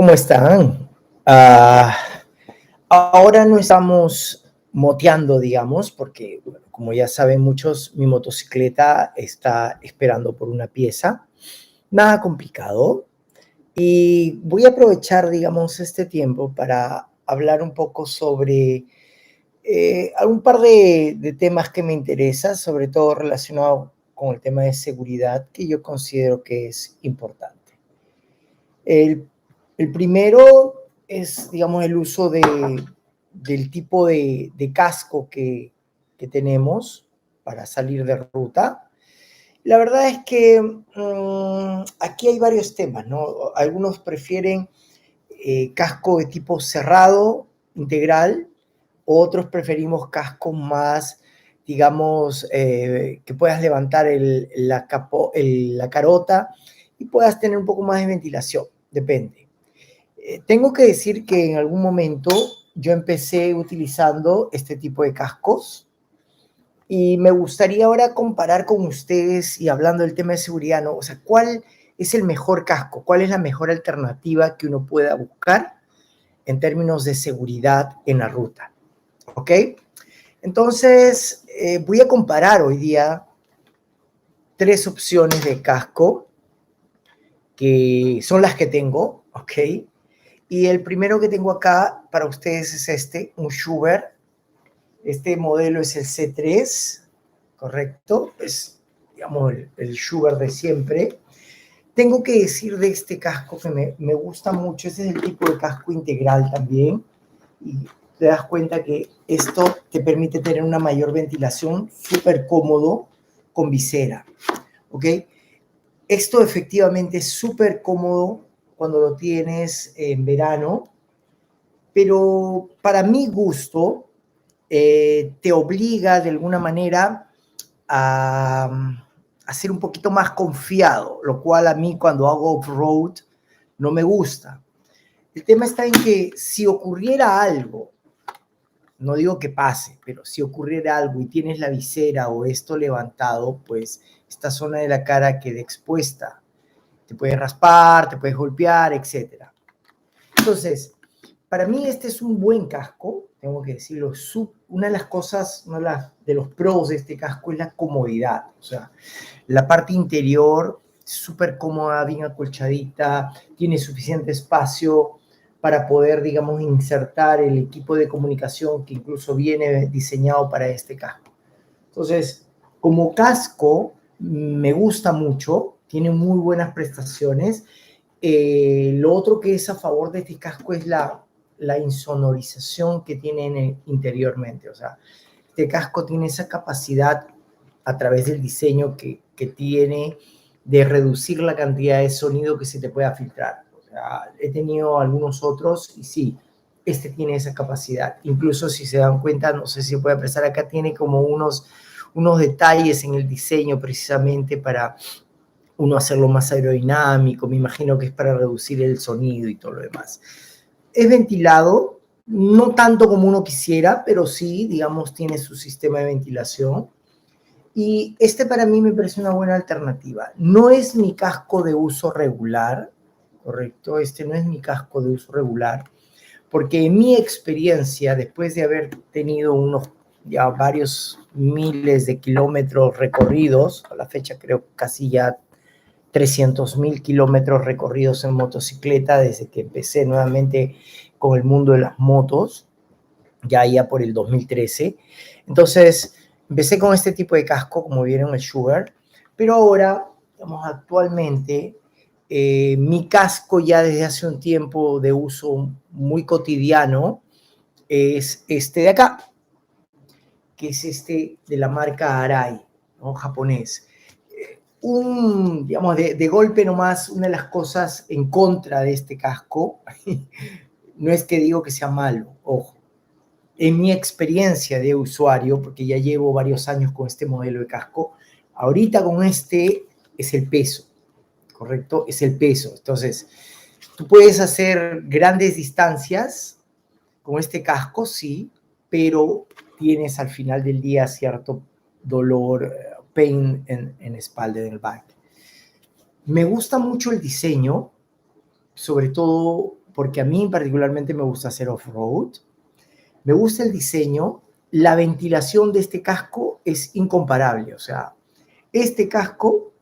¿Cómo están? Ah, ahora no estamos moteando, digamos, porque, bueno, como ya saben muchos, mi motocicleta está esperando por una pieza. Nada complicado. Y voy a aprovechar, digamos, este tiempo para hablar un poco sobre un par de temas que me interesan, sobre todo relacionado con el tema de seguridad, que yo considero que es importante. El, el primero es, digamos, el uso del tipo de casco que tenemos para salir de ruta. La verdad es que aquí hay varios temas, ¿no? Algunos prefieren casco de tipo cerrado, integral, otros preferimos cascos más, digamos, que puedas levantar la carota y puedas tener un poco más de ventilación, depende. Tengo que decir que en algún momento yo empecé utilizando este tipo de cascos y me gustaría ahora comparar con ustedes y hablando del tema de seguridad, ¿no? O sea, ¿cuál es el mejor casco? ¿Cuál es la mejor alternativa que uno pueda buscar en términos de seguridad en la ruta? ¿Ok? Entonces, voy a comparar hoy día tres opciones de casco que son las que tengo, ¿ok? Y el primero que tengo acá para ustedes es este, un Schubert. Este modelo es el C3, ¿correcto? Es, digamos, el Schubert de siempre. Tengo que decir de este casco que me gusta mucho, este es el tipo de casco integral también, y te das cuenta que esto te permite tener una mayor ventilación, súper cómodo, con visera, ¿ok? Esto efectivamente es súper cómodo cuando lo tienes en verano, pero para mi gusto te obliga de alguna manera a ser un poquito más confiado, lo cual a mí cuando hago off-road no me gusta. El tema está en que si ocurriera algo, no digo que pase, pero si ocurriera algo y tienes la visera o esto levantado, pues esta zona de la cara queda expuesta. Te puedes raspar, te puedes golpear, etcétera. Entonces, para mí este es un buen casco, tengo que decirlo. Una de las cosas, de los pros de este casco es la comodidad. O sea, la parte interior, súper cómoda, bien acolchadita, tiene suficiente espacio para poder, digamos, insertar el equipo de comunicación que incluso viene diseñado para este casco. Entonces, como casco, me gusta mucho, tiene muy buenas prestaciones. Lo otro que es a favor de este casco es la insonorización que tiene interiormente. O sea, este casco tiene esa capacidad a través del diseño que tiene de reducir la cantidad de sonido que se te pueda filtrar. O sea, he tenido algunos otros y sí, este tiene esa capacidad. Incluso si se dan cuenta, no sé si se puede apreciar acá, tiene como unos detalles en el diseño precisamente para uno hacerlo más aerodinámico, me imagino que es para reducir el sonido y todo lo demás. Es ventilado, no tanto como uno quisiera, pero sí, digamos, tiene su sistema de ventilación. Y este para mí me parece una buena alternativa. No es mi casco de uso regular, ¿correcto? Este no es mi casco de uso regular, porque en mi experiencia, después de haber tenido ya varios miles de kilómetros recorridos, a la fecha creo casi ya 300.000 kilómetros recorridos en motocicleta desde que empecé nuevamente con el mundo de las motos, ya por el 2013. Entonces, empecé con este tipo de casco, como vieron, el Sugar, pero ahora, digamos, actualmente, mi casco ya desde hace un tiempo de uso muy cotidiano es este de acá, que es este de la marca Arai, ¿no? Japonés. Digamos, de golpe nomás, una de las cosas en contra de este casco, no es que digo que sea malo, ojo, en mi experiencia de usuario, porque ya llevo varios años con este modelo de casco, ahorita con este es el peso, ¿correcto? Es el peso. Entonces, tú puedes hacer grandes distancias con este casco, sí, pero tienes al final del día cierto dolor, pain en espalda, en el back. Me gusta mucho el diseño, sobre todo porque a mí particularmente me gusta hacer off-road. Me gusta el diseño. La ventilación de este casco es incomparable. O sea, este casco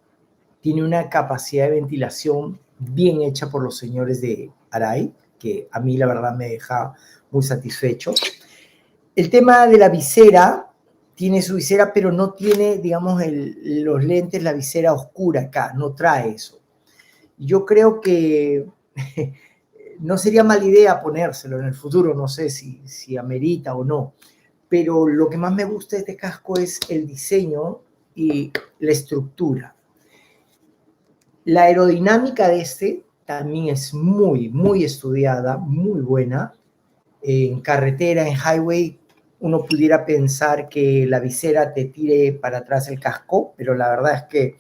tiene una capacidad de ventilación bien hecha por los señores de Arai, que a mí la verdad me deja muy satisfecho. El tema de la visera, tiene su visera, pero no tiene, digamos, los lentes, la visera oscura acá, no trae eso. Yo creo que no sería mala idea ponérselo en el futuro, no sé si amerita o no, pero lo que más me gusta de este casco es el diseño y la estructura. La aerodinámica de este también es muy, muy estudiada, muy buena. En carretera, en highway, uno pudiera pensar que la visera te tire para atrás el casco, pero la verdad es que,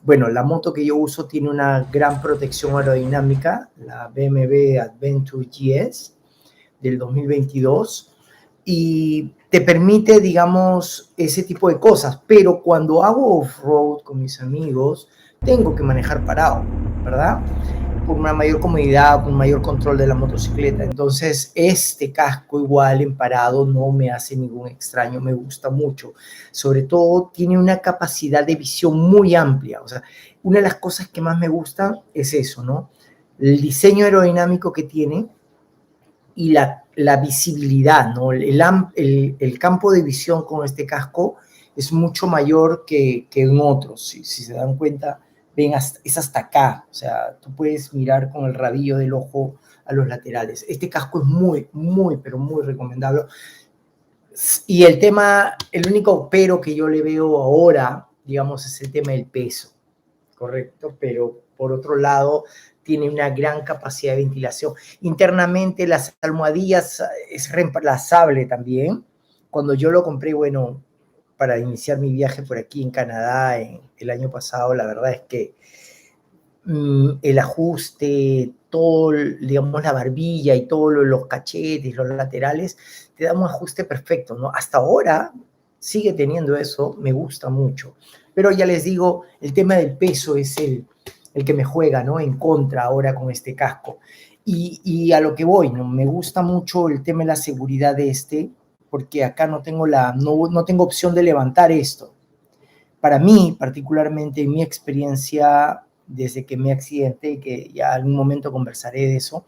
bueno, la moto que yo uso tiene una gran protección aerodinámica, la BMW Adventure GS del 2022, y te permite, digamos, ese tipo de cosas, pero cuando hago off-road con mis amigos, tengo que manejar parado, ¿verdad? Por una mayor comodidad, por un mayor control de la motocicleta. Entonces, este casco igual en parado no me hace ningún extraño, me gusta mucho. Sobre todo, tiene una capacidad de visión muy amplia. O sea, una de las cosas que más me gusta es eso, ¿no? El diseño aerodinámico que tiene y la visibilidad, ¿no? El campo de visión con este casco es mucho mayor que en otros. Si se dan cuenta, ven, es hasta acá. O sea, tú puedes mirar con el rabillo del ojo a los laterales. Este casco es muy, muy, pero muy recomendable. Y el único pero que yo le veo ahora, digamos, es el tema del peso, ¿correcto? Pero por otro lado, tiene una gran capacidad de ventilación. Internamente, las almohadillas es reemplazable también. Cuando yo lo compré, bueno, para iniciar mi viaje por aquí en Canadá el año pasado, la verdad es que el ajuste, todo, digamos, la barbilla y todos los cachetes, los laterales, te da un ajuste perfecto, ¿no? Hasta ahora sigue teniendo eso, me gusta mucho. Pero ya les digo, el tema del peso es el que me juega, ¿no? En contra ahora con este casco. Y a lo que voy, ¿no? Me gusta mucho el tema de la seguridad de este, porque acá no tengo opción de levantar esto. Para mí, particularmente, en mi experiencia, desde que me accidenté, que ya algún momento conversaré de eso,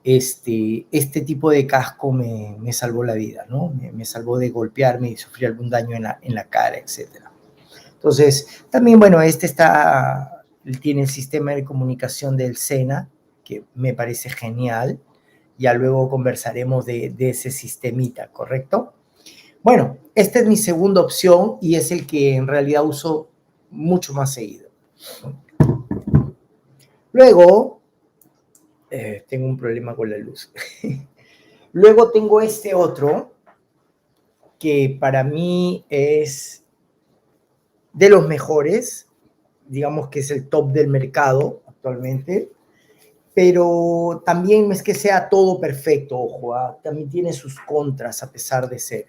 este tipo de casco me salvó la vida, ¿no? Me salvó de golpearme y sufrir algún daño en la cara, etc. Entonces, también, bueno, tiene el sistema de comunicación del Sena, que me parece genial. Ya luego conversaremos de ese sistemita, ¿correcto? Bueno, esta es mi segunda opción y es el que en realidad uso mucho más seguido. Luego, tengo un problema con la luz. Luego tengo este otro que para mí es de los mejores, digamos que es el top del mercado actualmente, pero también no es que sea todo perfecto, ojo, también tiene sus contras a pesar de ser.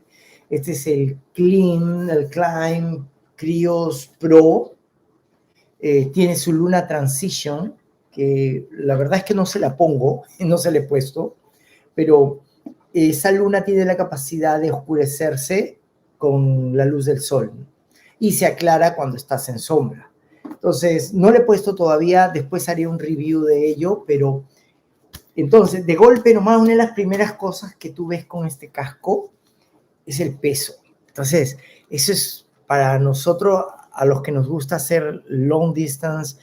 Este es el Climb Krios Pro, tiene su Luna Transition, que la verdad es que no se la pongo, no se la he puesto, pero esa luna tiene la capacidad de oscurecerse con la luz del sol y se aclara cuando estás en sombra. Entonces, no le he puesto todavía, después haré un review de ello, pero entonces, de golpe, nomás una de las primeras cosas que tú ves con este casco es el peso. Entonces, eso es para nosotros, a los que nos gusta hacer long distance,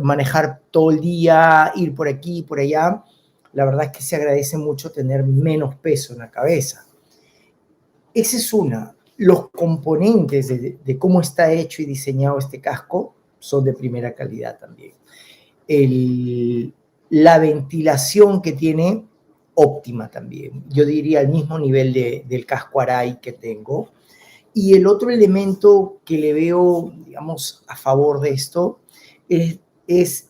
manejar todo el día, ir por aquí, por allá, la verdad es que se agradece mucho tener menos peso en la cabeza. Esa es una. Los componentes de cómo está hecho y diseñado este casco son de primera calidad también. La ventilación que tiene, óptima también. Yo diría al mismo nivel del casco Arai que tengo. Y el otro elemento que le veo, digamos, a favor de esto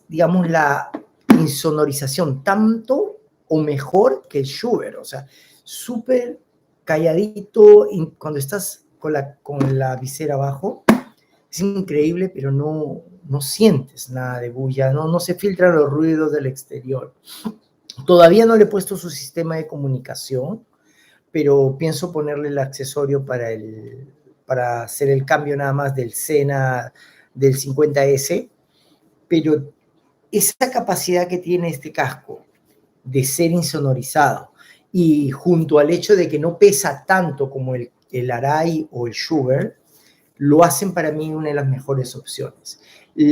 digamos, la insonorización, tanto o mejor que el Shure. O sea, súper calladito cuando estás con la visera abajo. Es increíble, pero no no sientes nada de bulla, no se filtran los ruidos del exterior. Todavía no le he puesto su sistema de comunicación, pero pienso ponerle el accesorio para hacer el cambio nada más del Sena del 50S, pero esa capacidad que tiene este casco de ser insonorizado y junto al hecho de que no pesa tanto como el Arai o el Schuberth, lo hacen para mí una de las mejores opciones.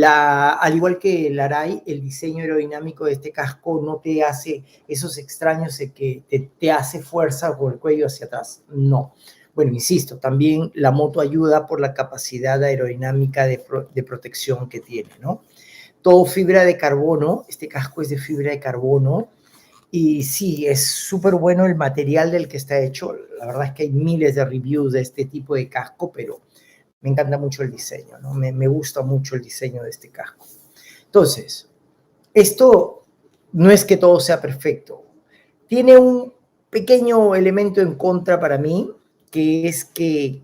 Al igual que el Arai, el diseño aerodinámico de este casco no te hace esos extraños de que te hace fuerza con el cuello hacia atrás. No. Bueno, insisto, también la moto ayuda por la capacidad aerodinámica de protección que tiene, ¿no? Todo fibra de carbono, este casco es de fibra de carbono, y sí, es súper bueno el material del que está hecho. La verdad es que hay miles de reviews de este tipo de casco, pero me encanta mucho el diseño, ¿no? Me gusta mucho el diseño de este casco. Entonces, esto no es que todo sea perfecto. Tiene un pequeño elemento en contra para mí, que es que,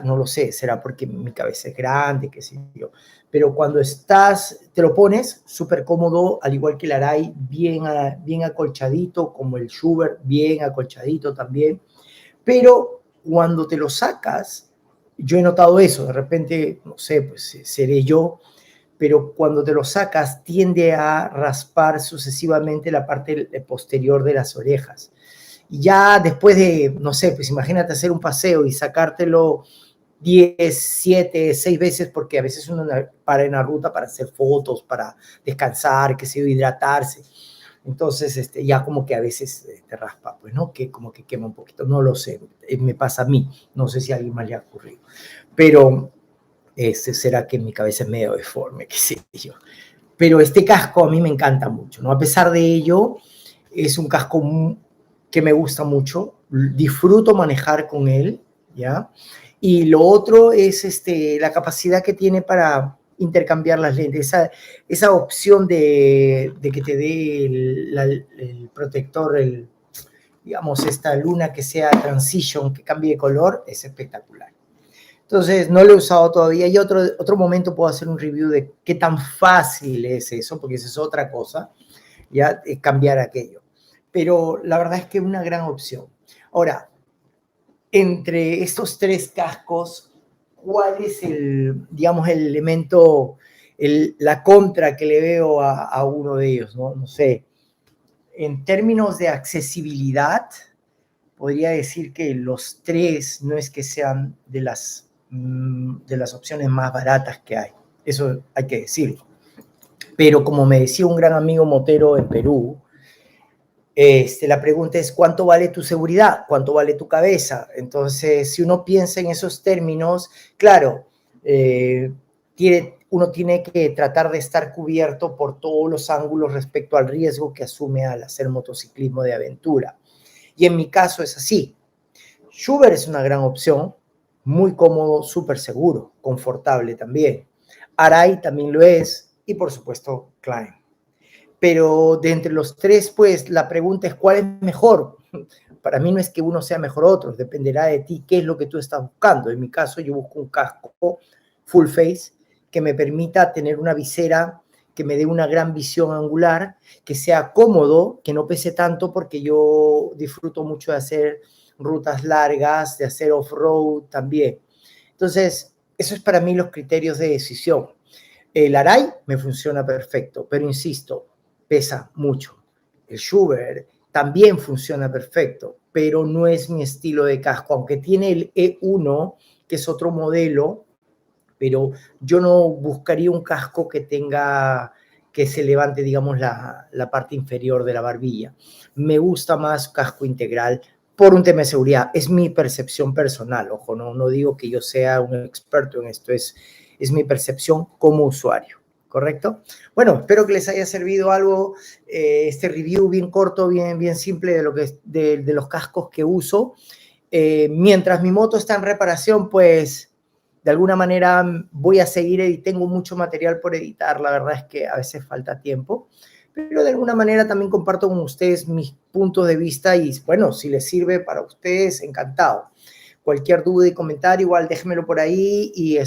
no lo sé, será porque mi cabeza es grande, qué sé yo, pero cuando te lo pones súper cómodo, al igual que el Arai, bien acolchadito, como el Schuberth, bien acolchadito también, pero cuando te lo sacas, yo he notado eso, de repente, no sé, pues seré yo, pero cuando te lo sacas tiende a raspar sucesivamente la parte posterior de las orejas. Y ya después de, no sé, pues imagínate hacer un paseo y sacártelo 10, 7, 6 veces, porque a veces uno para en la ruta para hacer fotos, para descansar, qué sé yo, hidratarse. Entonces, ya como que a veces te raspa, pues, ¿no? Que como que quema un poquito, no lo sé, me pasa a mí, no sé si a alguien más le ha ocurrido. Pero será que mi cabeza es medio deforme, qué sé yo. Pero este casco a mí me encanta mucho, ¿no? A pesar de ello, es un casco que me gusta mucho, disfruto manejar con él, ¿ya? Y lo otro es la capacidad que tiene para intercambiar las lentes, esa opción de que te dé el protector, digamos, esta luna que sea transition, que cambie de color, es espectacular. Entonces, no lo he usado todavía y otro momento puedo hacer un review de qué tan fácil es eso, porque esa es otra cosa, ya cambiar aquello. Pero la verdad es que es una gran opción. Ahora, entre estos tres cascos, ¿cuál es digamos, el elemento, la contra que le veo a uno de ellos? No sé. En términos de accesibilidad, podría decir que los tres no es que sean de las opciones más baratas que hay. Eso hay que decirlo. Pero como me decía un gran amigo motero en Perú, la pregunta es ¿cuánto vale tu seguridad? ¿Cuánto vale tu cabeza? Entonces, si uno piensa en esos términos, claro, uno tiene que tratar de estar cubierto por todos los ángulos respecto al riesgo que asume al hacer motociclismo de aventura. Y en mi caso es así. Schuberth es una gran opción, muy cómodo, súper seguro, confortable también. Arai también lo es, y por supuesto Klein. Pero de entre los tres, pues la pregunta es ¿cuál es mejor? Para mí no es que uno sea mejor o otro, dependerá de ti qué es lo que tú estás buscando. En mi caso yo busco un casco full face que me permita tener una visera que me dé una gran visión angular, que sea cómodo, que no pese tanto, porque yo disfruto mucho de hacer rutas largas, de hacer off-road también. Entonces, eso es para mí los criterios de decisión. El Arai me funciona perfecto, pero insisto, pesa mucho. El Schuberth también funciona perfecto, pero no es mi estilo de casco, aunque tiene el E1, que es otro modelo, pero yo no buscaría un casco que se levante, digamos, la parte inferior de la barbilla. Me gusta más casco integral por un tema de seguridad. Es mi percepción personal, ojo, no digo que yo sea un experto en esto, es mi percepción como usuario, ¿correcto? Bueno, espero que les haya servido algo este review bien corto, bien simple de los cascos que uso. Mientras mi moto está en reparación, pues de alguna manera voy a seguir y tengo mucho material por editar. La verdad es que a veces falta tiempo, pero de alguna manera también comparto con ustedes mis puntos de vista y bueno, si les sirve para ustedes, encantado. Cualquier duda y comentario, igual déjenmelo por ahí y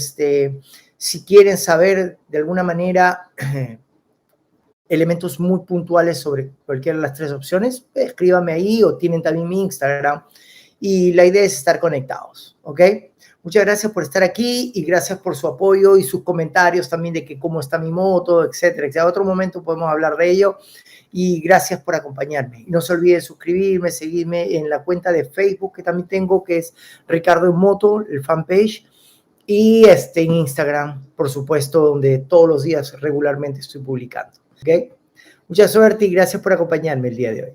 Si quieren saber de alguna manera elementos muy puntuales sobre cualquiera de las tres opciones, escríbame ahí o tienen también mi Instagram. Y la idea es estar conectados, ¿ok? Muchas gracias por estar aquí y gracias por su apoyo y sus comentarios también de que cómo está mi moto, etcétera. En otro momento podemos hablar de ello. Y gracias por acompañarme. Y no se olviden suscribirme, seguirme en la cuenta de Facebook que también tengo, que es Ricardo en Moto, el fanpage. Y en Instagram, por supuesto, donde todos los días regularmente estoy publicando. ¿Ok? Mucha suerte y gracias por acompañarme el día de hoy.